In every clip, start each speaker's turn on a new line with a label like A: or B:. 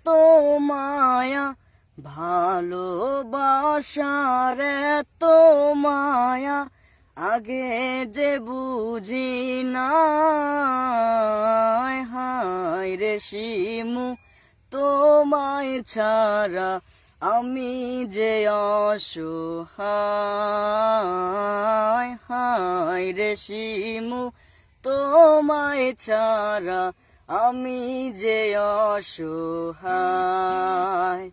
A: এত মায়া, ভালোবাসার এত মায়া, আগে যে বুঝি নাই। হায় রে শিমু, তোমায় ছাড়া আমি যে অসহায়। হায় রে শিমু, তোমায় ছাড়া আমি যে অসহায়।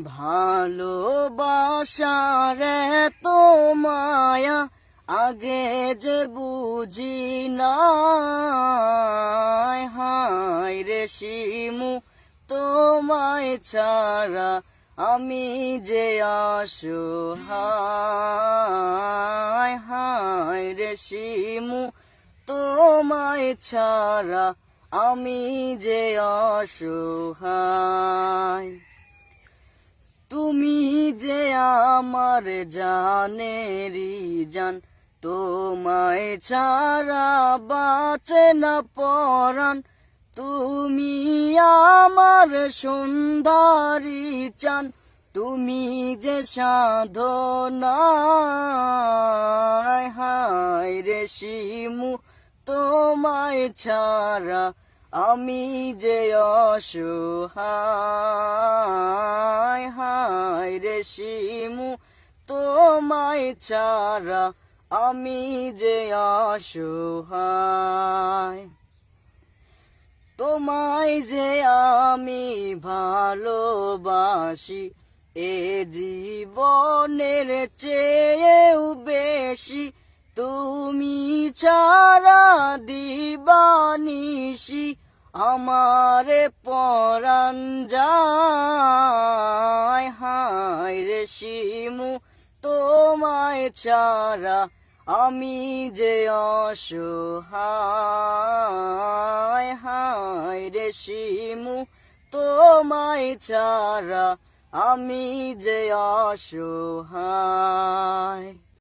A: ভালোবাসার এত মায়া, আগে যে বুঝি নাই। হায় রে শিমু, তোমায় ছাড়া আমি যে অসহায়। হায় রে শিমু, তোমায় ছাড়া আমি যে অসহায়। তুমি যে আমার জানেরই জান, তোমায় ছাড়া বাঁচে না পরাণ। তুমি আমার সুন্দরী চান, তুমি যে সাধনা। হায় রে শিমু, তোমায় ছাড়া আমি যে অসহায়। হায় রে শিমু, তোমায় ছাড়া আমি যে অসহায়। তোমায় যে আমি ভালোবাসি, এ জীবনের চেয়েও বেশি। তুমি ছাড়া দিবানিশি আমারে পরাণ যায়। হায় রে শিমু, তোমায় ছাড়া আমি যে অসহায়। হায় রে শিমু, তোমায় ছাড়া আমি যে অসহায়।